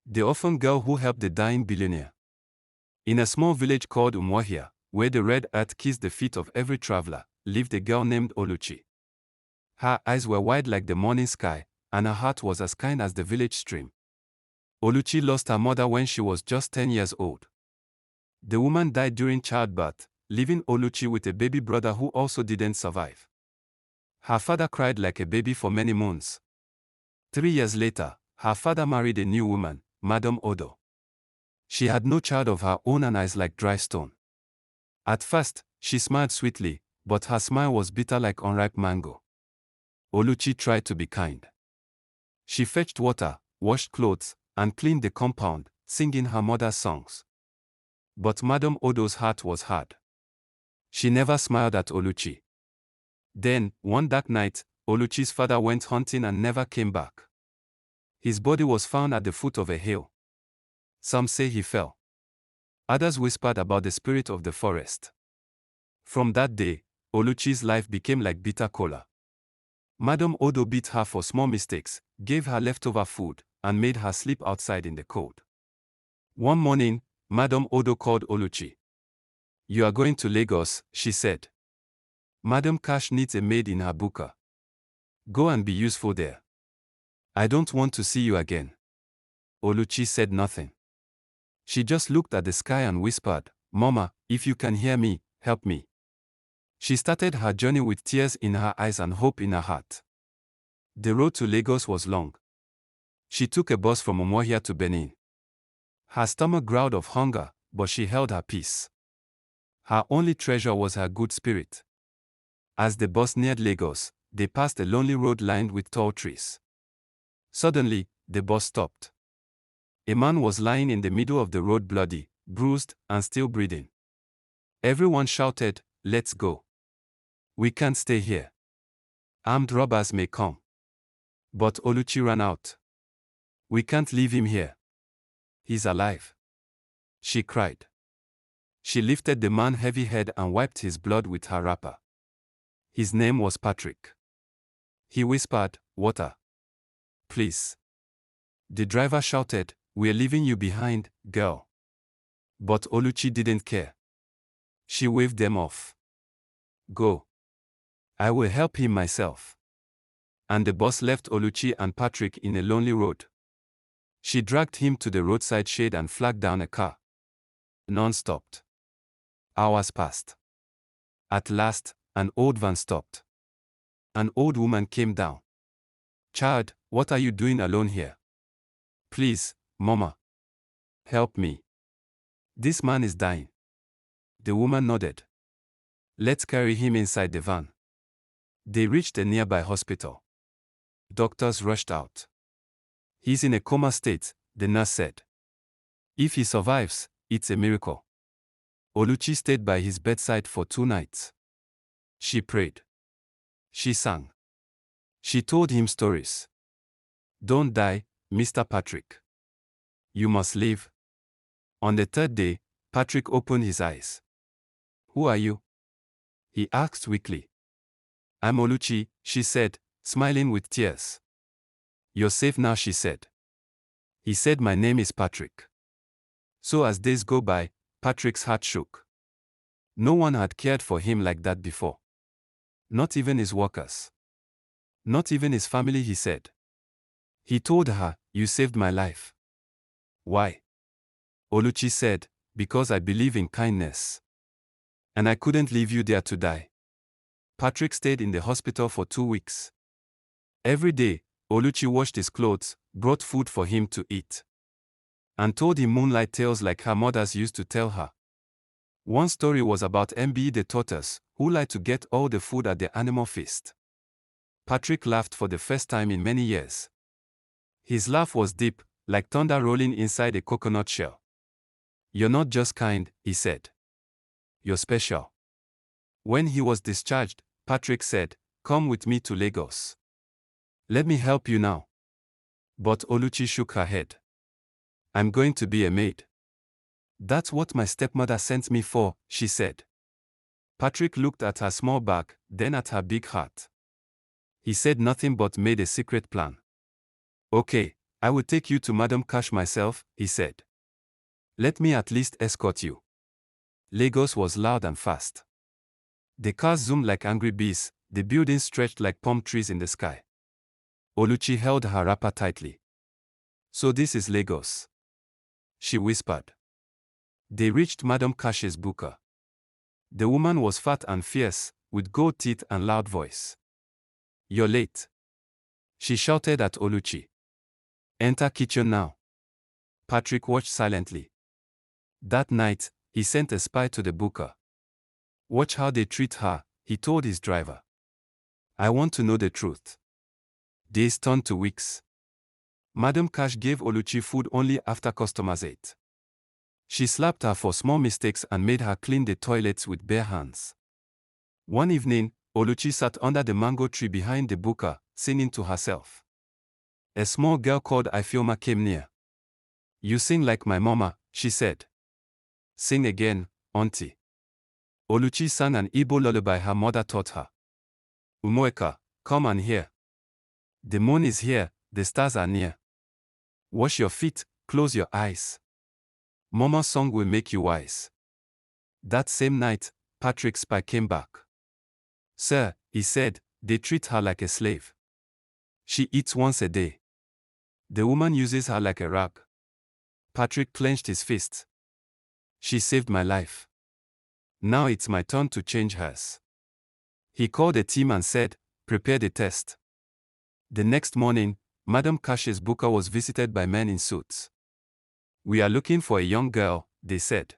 The orphan girl who helped the dying billionaire. In a small village called Umuahia, where the red earth kissed the feet of every traveler, lived a girl named Oluchi. Her eyes were wide like the morning sky, and her heart was as kind as the village stream. Oluchi lost her mother when she was just 10 years old. The woman died during childbirth, leaving Oluchi with a baby brother who also didn't survive. Her father cried like a baby for many months. 3 years later, her father married a new woman, Madam Odo. She had no child of her own and eyes like dry stone. At first, she smiled sweetly, but her smile was bitter like unripe mango. Oluchi tried to be kind. She fetched water, washed clothes, and cleaned the compound, singing her mother's songs. But Madam Odo's heart was hard. She never smiled at Oluchi. Then, one dark night, Oluchi's father went hunting and never came back. His body was found at the foot of a hill. Some say he fell. Others whispered about the spirit of the forest. From that day, Oluchi's life became like bitter cola. Madam Odo beat her for small mistakes, gave her leftover food, and made her sleep outside in the cold. One morning, Madam Odo called Oluchi. "You are going to Lagos," she said. "Madam Cash needs a maid in her buka. Go and be useful there. I don't want to see you again." Oluchi said nothing. She just looked at the sky and whispered, "Mama, if you can hear me, help me." She started her journey with tears in her eyes and hope in her heart. The road to Lagos was long. She took a bus from Umuahia to Benin. Her stomach growled of hunger, but she held her peace. Her only treasure was her good spirit. As the bus neared Lagos, they passed a lonely road lined with tall trees. Suddenly, the bus stopped. A man was lying in the middle of the road, bloody, bruised, and still breathing. Everyone shouted, "Let's go. We can't stay here. Armed robbers may come." But Oluchi ran out. "We can't leave him here. He's alive," she cried. She lifted the man's heavy head and wiped his blood with her wrapper. His name was Patrick. He whispered, "Water. Please." The driver shouted, "We're leaving you behind, girl." But Oluchi didn't care. She waved them off. "Go. I will help him myself." And the bus left Oluchi and Patrick in a lonely road. She dragged him to the roadside shade and flagged down a car. None stopped. Hours passed. At last, an old van stopped. An old woman came down. "Child, what are you doing alone here?" "Please, Mama. Help me. This man is dying." The woman nodded. "Let's carry him inside the van." They reached a nearby hospital. Doctors rushed out. "He's in a coma state," the nurse said. "If he survives, it's a miracle." Oluchi stayed by his bedside for 2 nights. She prayed. She sang. She told him stories. "Don't die, Mr. Patrick. You must live." On the 3rd day, Patrick opened his eyes. "Who are you?" he asked weakly. "I'm Oluchi," she said, smiling with tears. "You're safe now," she said. He said, "My name is Patrick." So as days go by, Patrick's heart shook. No one had cared for him like that before. Not even his workers. Not even his family, he said. He told her, "You saved my life." "Why?" Oluchi said, "Because I believe in kindness. And I couldn't leave you there to die." Patrick stayed in the hospital for 2 weeks. Every day, Oluchi washed his clothes, brought food for him to eat, and told him moonlight tales like her mothers used to tell her. One story was about Mbe the tortoise, who lied to get all the food at the animal feast. Patrick laughed for the first time in many years. His laugh was deep, like thunder rolling inside a coconut shell. "You're not just kind," he said. "You're special." When he was discharged, Patrick said, "Come with me to Lagos. Let me help you now." But Oluchi shook her head. "I'm going to be a maid." "That's what my stepmother sent me for," she said. Patrick looked at her small back, then at her big heart. He said nothing but made a secret plan. "Okay, I will take you to Madam Cash myself, he said. Let me at least escort you. Lagos was loud and fast. The cars zoomed like angry bees, the buildings stretched like palm trees in the sky. Oluchi held her wrapper tightly. So this is Lagos, she whispered. They reached Madam Cash's buka. The woman was fat and fierce, with gold teeth and loud voice. You're late, she shouted at Oluchi. Enter kitchen now. Patrick watched silently. That night, he sent a spy to the buka. Watch how they treat her, he told his driver. I want to know the truth. Days turned to weeks. Madam Cash gave Oluchi food only after customers ate. She slapped her for small mistakes and made her clean the toilets with bare hands. One evening, Oluchi sat under the mango tree behind the buka, singing to herself. A small girl called Ifeoma came near. You sing like my mama, she said. Sing again, auntie. Oluchi sang an Igbo lullaby her mother taught her. Umuahia, come and hear. The moon is here, the stars are near. Wash your feet, close your eyes. Mama's song will make you wise. That same night, Patrick's spy came back. Sir, he said, they treat her like a slave. She eats once a day. The woman uses her like a rag. Patrick clenched his fists. She saved my life. Now it's my turn to change hers. He called a team and said, prepare the test. The next morning, Madam Cash's buka was visited by men in suits. We are looking for a young girl, they said.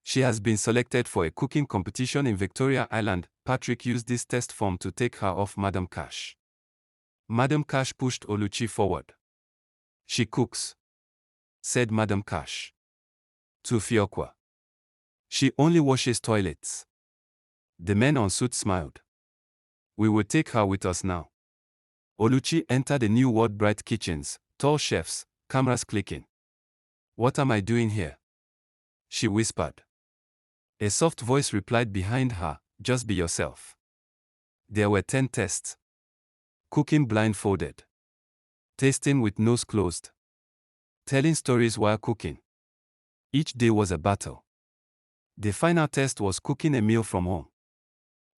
She has been selected for a cooking competition in Victoria Island. Patrick used this test form to take her off Madam Cash. Madam Cash pushed Oluchi forward. She cooks, said Madam Cash. To Fiokwa. She only washes toilets. The men on suit smiled. We will take her with us now. Oluchi entered the new World Bright kitchens, tall chefs, cameras clicking. What am I doing here? She whispered. A soft voice replied behind her, just be yourself. There were 10 tests. Cooking blindfolded. Tasting with nose closed. Telling stories while cooking. Each day was a battle. The final test was cooking a meal from home.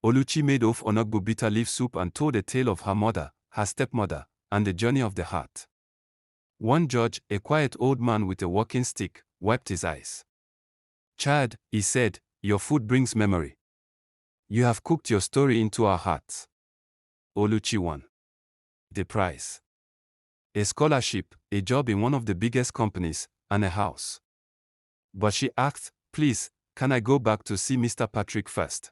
Oluchi made off onogbo bitter leaf soup and told a tale of her mother, her stepmother, and the journey of the heart. One judge, a quiet old man with a walking stick, wiped his eyes. Child, he said, your food brings memory. You have cooked your story into our hearts. Oluchi won the prize. A scholarship, a job in one of the biggest companies, and a house. But she asked, please, can I go back to see Mr. Patrick first?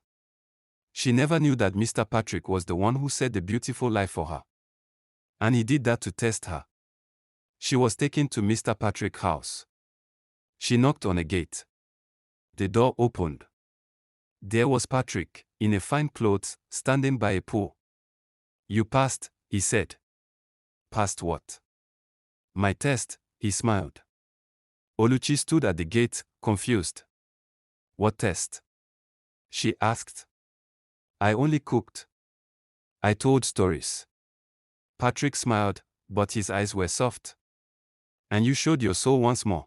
She never knew that Mr. Patrick was the one who set the beautiful life for her. And he did that to test her. She was taken to Mr. Patrick's house. She knocked on a gate. The door opened. There was Patrick, in a fine clothes, standing by a pool. You passed, he said. Passed what? My test, he smiled. Oluchi stood at the gate, confused. What test? She asked. I only cooked. I told stories. Patrick smiled, but his eyes were soft. And you showed your soul once more.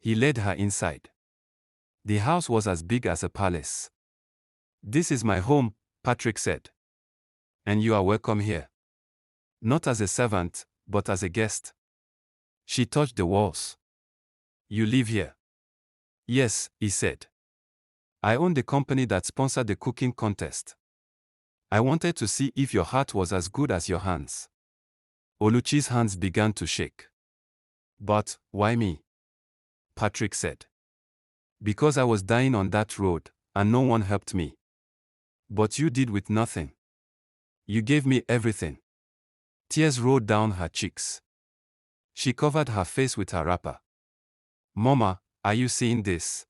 He led her inside. The house was as big as a palace. This is my home, Patrick said. And you are welcome here. Not as a servant, but as a guest. She touched the walls. You live here? Yes, he said. I own the company that sponsored the cooking contest. I wanted to see if your heart was as good as your hands. Oluchi's hands began to shake. But, why me? Patrick said. Because I was dying on that road, and no one helped me. But you did with nothing. You gave me everything. Tears rolled down her cheeks. She covered her face with her wrapper. Mama, are you seeing this?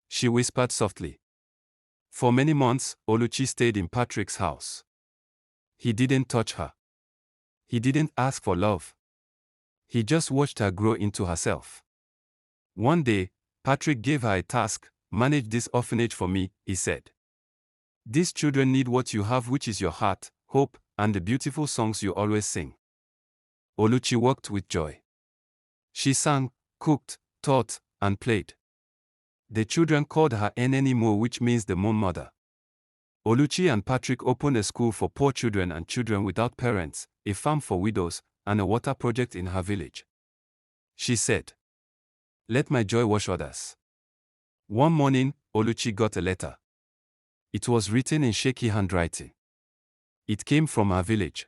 She whispered softly. For many months, Oluchi stayed in Patrick's house. He didn't touch her. He didn't ask for love. He just watched her grow into herself. One day, Patrick gave her a task, manage this orphanage for me, he said. These children need what you have, which is your heart, hope, and the beautiful songs you always sing. Oluchi worked with joy. She sang, cooked, taught, and played. The children called her Enenimo, which means the moon mother. Oluchi and Patrick opened a school for poor children and children without parents, a farm for widows, and a water project in her village. She said, "Let my joy wash others." One morning, Oluchi got a letter. It was written in shaky handwriting. It came from her village.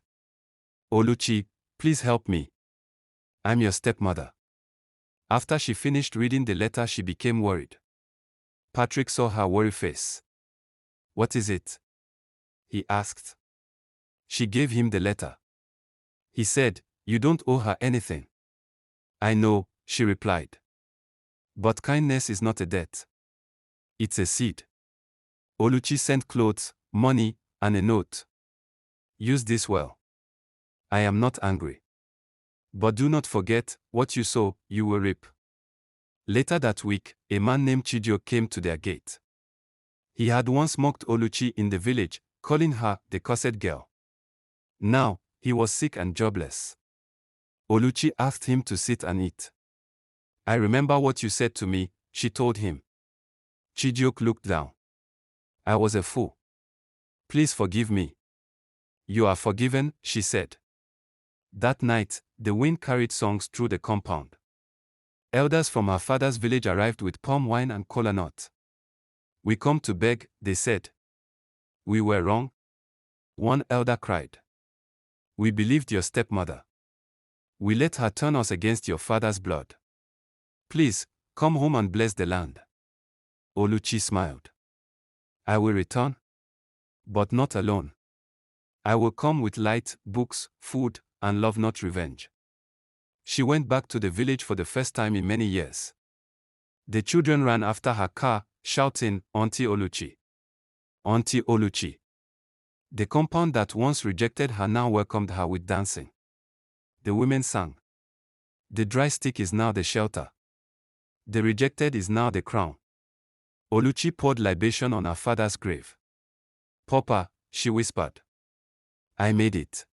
"Oluchi, please help me. I'm your stepmother." After she finished reading the letter, she became worried. Patrick saw her worried face. "What is it?" he asked. She gave him the letter. He said, "You don't owe her anything." "I know," she replied. "But kindness is not a debt. It's a seed." Oluchi sent clothes, money, and a note. "Use this well. I am not angry. But do not forget, what you sow, you will reap." Later that week, a man named Chidio came to their gate. He had once mocked Oluchi in the village, calling her the cursed girl. Now, he was sick and jobless. Oluchi asked him to sit and eat. "I remember what you said to me," she told him. Chidiok looked down. "I was a fool. Please forgive me." "You are forgiven," she said. That night, the wind carried songs through the compound. Elders from her father's village arrived with palm wine and kola nut. "We come to beg," they said. "We were wrong." One elder cried. "We believed your stepmother. We let her turn us against your father's blood. Please, come home and bless the land." Oluchi smiled. "I will return. But not alone. I will come with light, books, food, and love, not revenge." She went back to the village for the first time in many years. The children ran after her car, shouting, "Auntie Oluchi! Auntie Oluchi!" The compound that once rejected her now welcomed her with dancing. The women sang. "The dry stick is now the shelter. The rejected is now the crown." Oluchi poured libation on her father's grave. "Papa," she whispered. "I made it.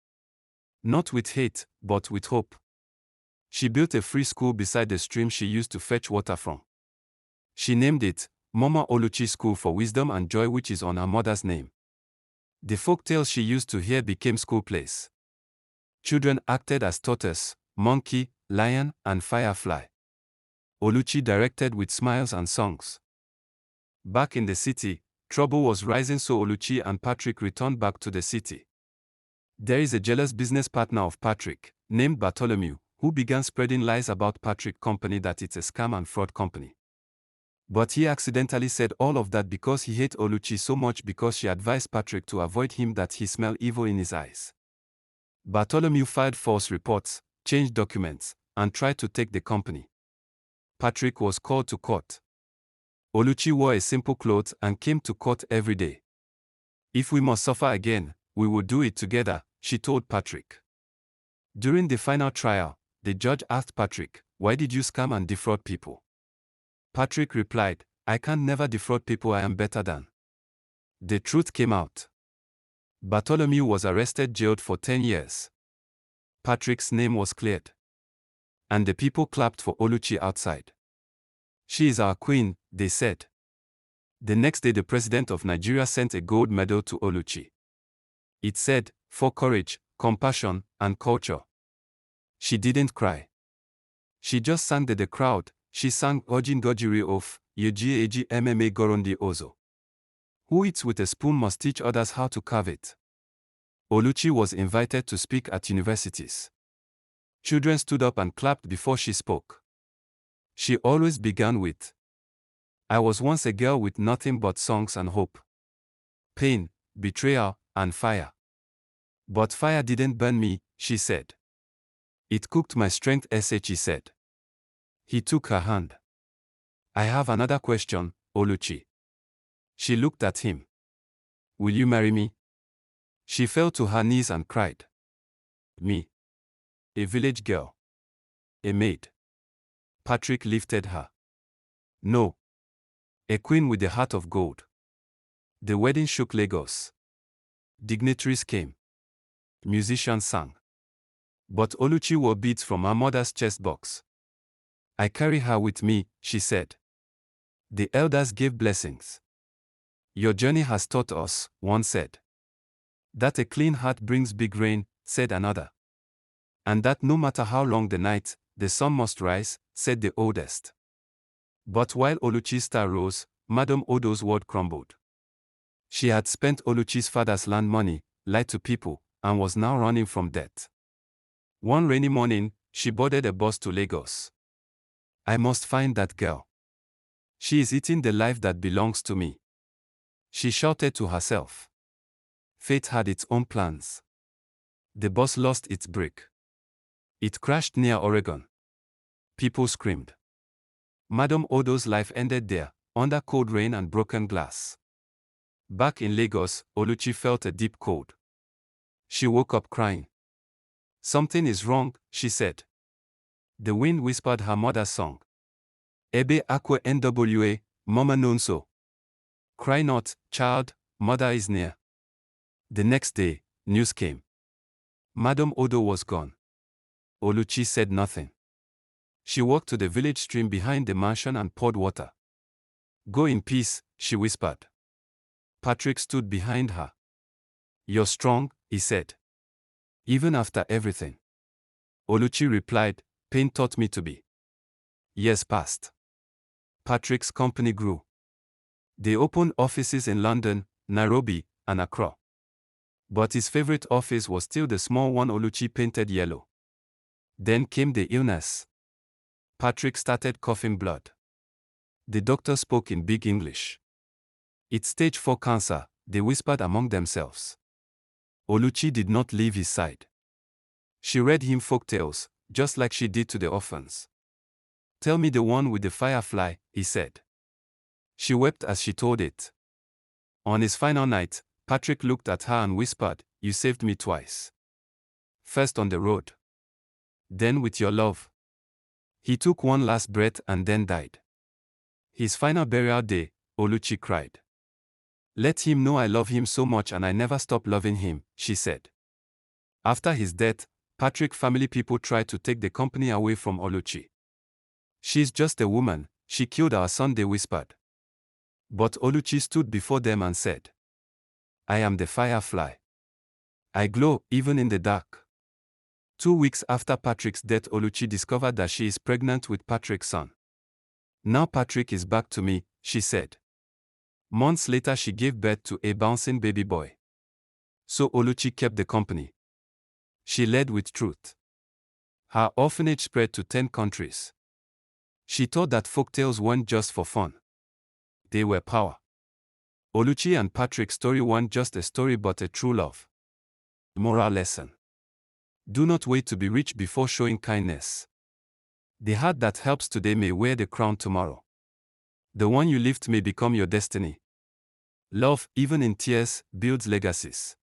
Not with hate, but with hope." She built a free school beside the stream she used to fetch water from. She named it Mama Oluchi School for Wisdom and Joy, which is on her mother's name. The folk tales she used to hear became school plays. Children acted as tortoise, monkey, lion, and firefly. Oluchi directed with smiles and songs. Back in the city, trouble was rising, so Oluchi and Patrick returned back to the city. There is a jealous business partner of Patrick, named Bartholomew, who began spreading lies about Patrick Company, that it's a scam and fraud company. But he accidentally said all of that because he hated Oluchi so much because she advised Patrick to avoid him, that he smelled evil in his eyes. Bartholomew filed false reports, changed documents, and tried to take the company. Patrick was called to court. Oluchi wore a simple clothes and came to court every day. "If we must suffer again, we will do it together," she told Patrick. During the final trial, the judge asked Patrick, "Why did you scam and defraud people?" Patrick replied, "I can never defraud people I am better than." The truth came out. Bartholomew was arrested, jailed for 10 years. Patrick's name was cleared. And the people clapped for Oluchi outside. "She is our queen," they said. The next day, the president of Nigeria sent a gold medal to Oluchi. It said, "For courage, compassion, and culture." She didn't cry. She just sang to the crowd. She sang Ojin Gojiri of Yeji Eji MMA Gorondi Ozo. Who eats with a spoon must teach others how to carve it. Oluchi was invited to speak at universities. Children stood up and clapped before she spoke. She always began with, "I was once a girl with nothing but songs and hope. Pain, betrayal, and fire. But fire didn't burn me," she said. "It cooked my strength," he said. He took her hand. "I have another question, Oluchi." She looked at him. "Will you marry me?" She fell to her knees and cried. "Me? A village girl? A maid?" Patrick lifted her. "No. A queen with a heart of gold." The wedding shook Lagos. Dignitaries came. Musicians sang. But Oluchi wore beads from her mother's chest box. I carry her with me, she said. The elders gave blessings. Your journey has taught us, one said. That a clean heart brings big rain, said another. And that no matter how long the night, the sun must rise, said the oldest. But while Oluchi's star rose, Madam Odo's world crumbled. She had spent Oluchi's father's land money, lied to people, and was now running from debt. One rainy morning, she boarded a bus to Lagos. I must find that girl. She is eating the life that belongs to me, she shouted to herself. Fate had its own plans. The bus lost its brake. It crashed near Oregon. People screamed. Madam Odo's life ended there, under cold rain and broken glass. Back in Lagos, Oluchi felt a deep cold. She woke up crying. Something is wrong, she said. The wind whispered her mother's song. Ebe akwe nwa, mama nonso. Cry not, child, mother is near. The next day, news came. Madam Odo was gone. Oluchi said nothing. She walked to the village stream behind the mansion and poured water. Go in peace, she whispered. Patrick stood behind her. You're strong, he said. Even after everything. Oluchi replied, pain taught me to be. Years passed. Patrick's company grew. They opened offices in London, Nairobi, and Accra. But his favorite office was still the small one Oluchi painted yellow. Then came the illness. Patrick started coughing blood. The doctor spoke in big English. It's stage 4 cancer, they whispered among themselves. Oluchi did not leave his side. She read him folk tales, just like she did to the orphans. Tell me the one with the firefly, he said. She wept as she told it. On his final night, Patrick looked at her and whispered, you saved me twice. First on the road. Then with your love. He took one last breath and then died. His final burial day, Oluchi cried. Let him know I love him so much and I never stop loving him, she said. After his death, Patrick family people tried to take the company away from Oluchi. She's just a woman, she killed our son, they whispered. But Oluchi stood before them and said, I am the firefly. I glow even in the dark. 2 weeks after Patrick's death, Oluchi discovered that she is pregnant with Patrick's son. Now Patrick is back to me, she said. Months later she gave birth to a bouncing baby boy. So Oluchi kept the company. She led with truth. Her orphanage spread to 10 countries. She taught that folktales weren't just for fun. They were power. Oluchi and Patrick's story weren't just a story but a true love. Moral lesson. Do not wait to be rich before showing kindness. The heart that helps today may wear the crown tomorrow. The one you lift may become your destiny. Love, even in tears, builds legacies.